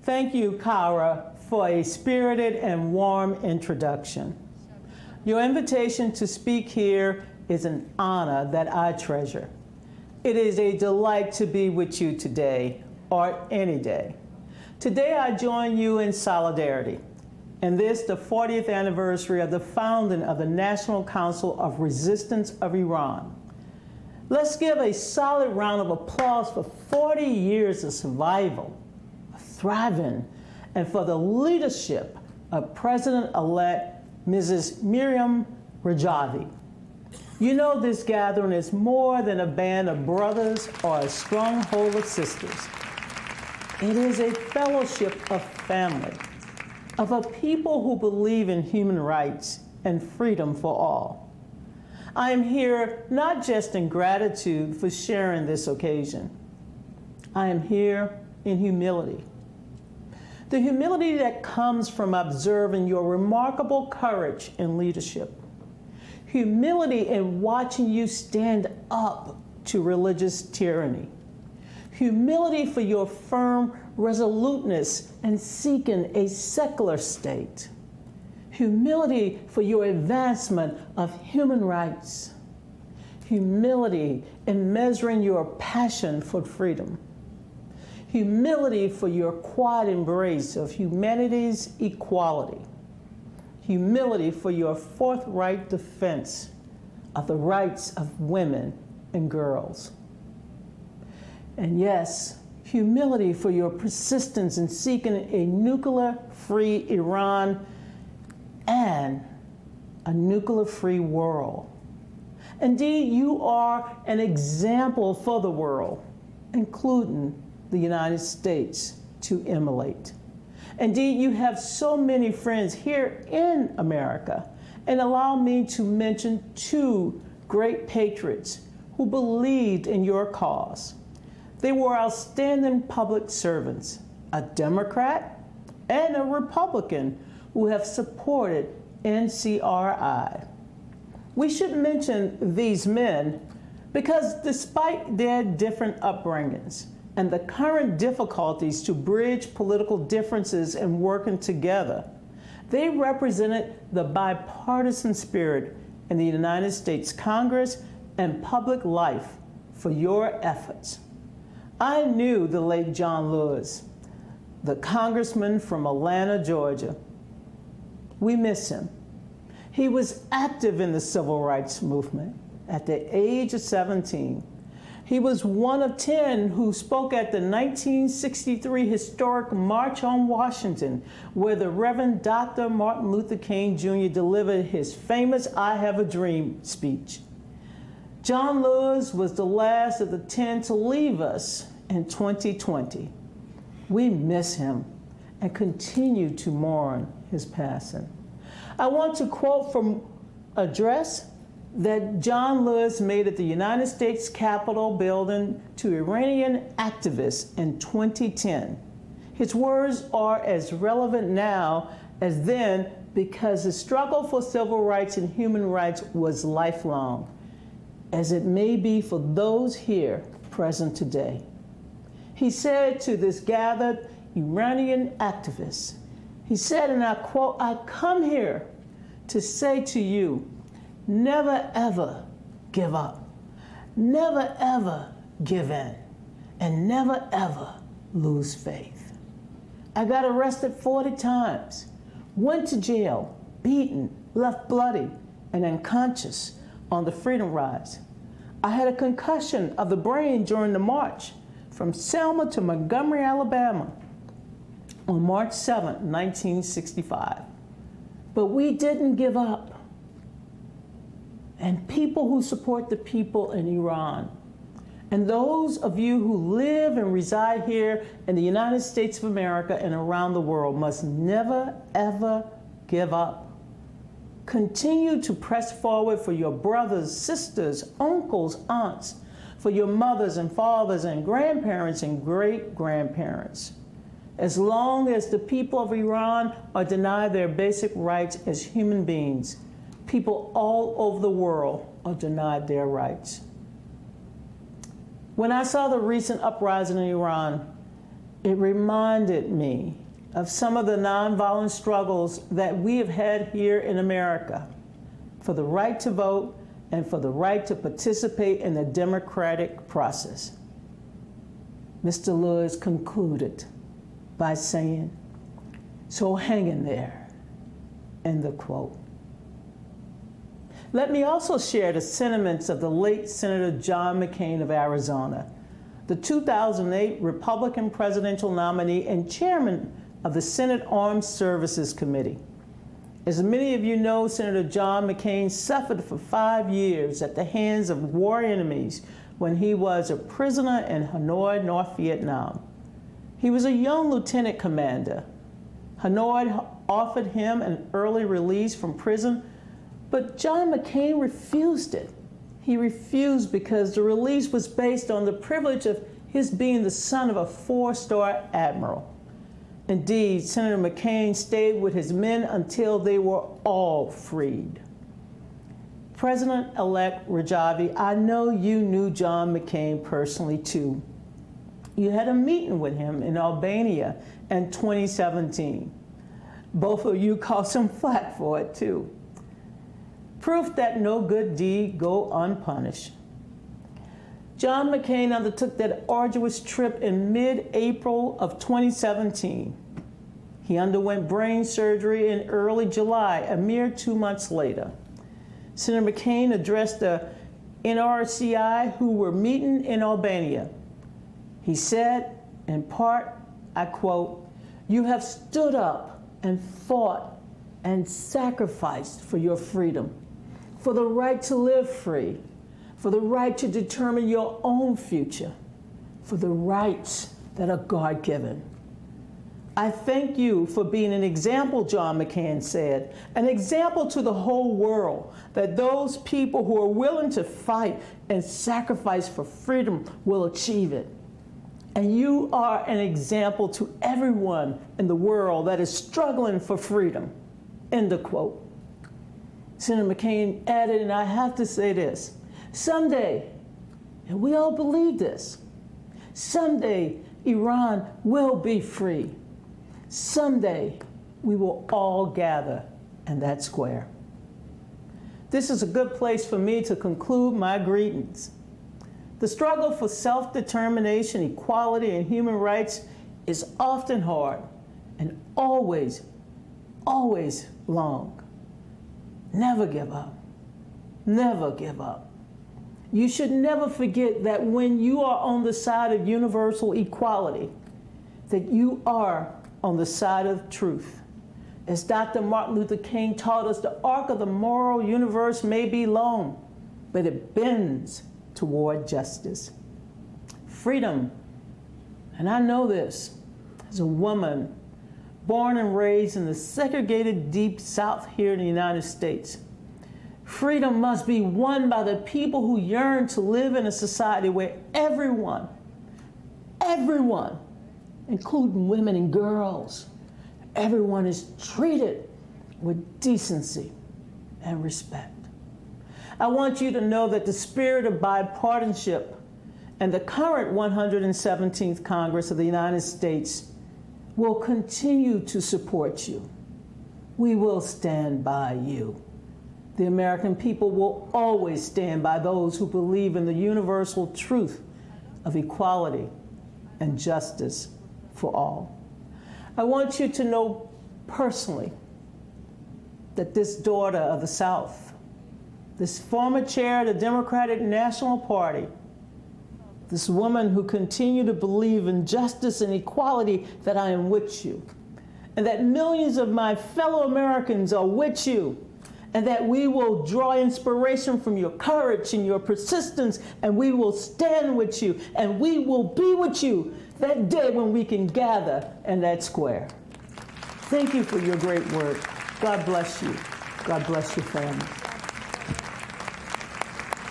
Thank you, Kara, for a spirited and warm introduction. Your invitation to speak here is an honor that I treasure. It is a delight to be with you today, or any day. Today I join you in solidarity, and this the 40th anniversary of the founding of the National Council of Resistance of Iran. Let's give a solid round of applause for 40 years of survival, of thriving, and for the leadership of President-elect Mrs. Miriam Rajavi. You know this gathering is more than a band of brothers or a stronghold of sisters. It is a fellowship of family, of a people who believe in human rights and freedom for all. I am here not just in gratitude for sharing this occasion. I am here in humility. The humility that comes from observing your remarkable courage and leadership. Humility in watching you stand up to religious tyranny. Humility for your firm resoluteness in seeking a secular state. Humility for your advancement of human rights. Humility in measuring your passion for freedom. Humility for your quiet embrace of humanity's equality. Humility for your forthright defense of the rights of women and girls. And yes, humility for your persistence in seeking a nuclear-free Iran and a nuclear-free world. Indeed, you are an example for the world, including the United States, to emulate. Indeed, you have so many friends here in America, and allow me to mention two great patriots who believed in your cause. They were outstanding public servants, a Democrat and a Republican who have supported NCRI. We should mention these men because despite their different upbringings and the current difficulties to bridge political differences and working together, they represented the bipartisan spirit in the United States Congress and public life for your efforts. I knew the late John Lewis, the congressman from Atlanta, Georgia. We miss him. He was active in the civil rights movement at the age of 17. He was one of 10 who spoke at the 1963 historic March on Washington, where the Reverend Dr. Martin Luther King Jr. delivered his famous I Have a Dream speech. John Lewis was the last of the 10 to leave us in 2020. We miss him and continue to mourn his passing. I want to quote from an address that John Lewis made at the United States Capitol building to Iranian activists in 2010. His words are as relevant now as then because the struggle for civil rights and human rights was lifelong, as it may be for those here present today. He said to this gathered Iranian activists, he said, and I quote, "I come here to say to you, never ever give up, never ever give in, and never ever lose faith. I got arrested 40 times, went to jail, beaten, left bloody, and unconscious on the Freedom Rides. I had a concussion of the brain during the march from Selma to Montgomery, Alabama on March 7, 1965. But we didn't give up. And people who support the people in Iran, and those of you who live and reside here in the United States of America and around the world must never, ever give up. Continue to press forward for your brothers, sisters, uncles, aunts, for your mothers and fathers and grandparents and great-grandparents. As long as the people of Iran are denied their basic rights as human beings, people all over the world are denied their rights. When I saw the recent uprising in Iran, It reminded me of some of the nonviolent struggles that we have had here in America for the right to vote and for the right to participate in the democratic process. Mr. Lewis concluded by saying, "So hang in there," end the quote. Let me also share the sentiments of the late Senator John McCain of Arizona, the 2008 Republican presidential nominee and chairman of the Senate Armed Services Committee. As many of you know, Senator John McCain suffered for 5 years at the hands of war enemies when he was a prisoner in Hanoi, North Vietnam. He was a young lieutenant commander. Hanoi offered him an early release from prison, but John McCain refused it. He refused because the release was based on the privilege of his being the son of a 4-star admiral. Indeed, Senator McCain stayed with his men until they were all freed. President-elect Rajavi, I know you knew John McCain personally too. You had a meeting with him in Albania in 2017. Both of you caught some flack for it too. Proof that no good deed go unpunished. John McCain undertook that arduous trip in mid-April of 2017. He underwent brain surgery in early July, a mere 2 months later. Senator McCain addressed the NRCI who were meeting in Albania. He said, in part, I quote, "You have stood up and fought and sacrificed for your freedom, for the right to live free, for the right to determine your own future, for the rights that are God-given. I thank you for being an example," John McCain said, "an example to the whole world that those people who are willing to fight and sacrifice for freedom will achieve it. And you are an example to everyone in the world that is struggling for freedom," end of quote. Senator McCain added, and I have to say this, someday, and we all believe this, someday Iran will be free. Someday we will all gather in that square. This is a good place for me to conclude my greetings. The struggle for self-determination, equality, and human rights is often hard and always, always long. Never give up. Never give up. You should never forget that when you are on the side of universal equality, that you are on the side of truth. As Dr. Martin Luther King taught us, the arc of the moral universe may be long, but it bends toward justice. Freedom, and I know this as a woman born and raised in the segregated Deep South here in the United States. Freedom must be won by the people who yearn to live in a society where everyone, including women and girls, everyone is treated with decency and respect. I want you to know that the spirit of bipartisanship and the current 117th Congress of the United States will continue to support you. We will stand by you. The American people will always stand by those who believe in the universal truth of equality and justice for all. I want you to know personally that this daughter of the South, this former chair of the Democratic National Party, this woman who continued to believe in justice and equality, that I am with you, and that millions of my fellow Americans are with you, and that we will draw inspiration from your courage and your persistence, and we will stand with you, and we will be with you that day when we can gather in that square. Thank you for your great work. God bless you. God bless your family.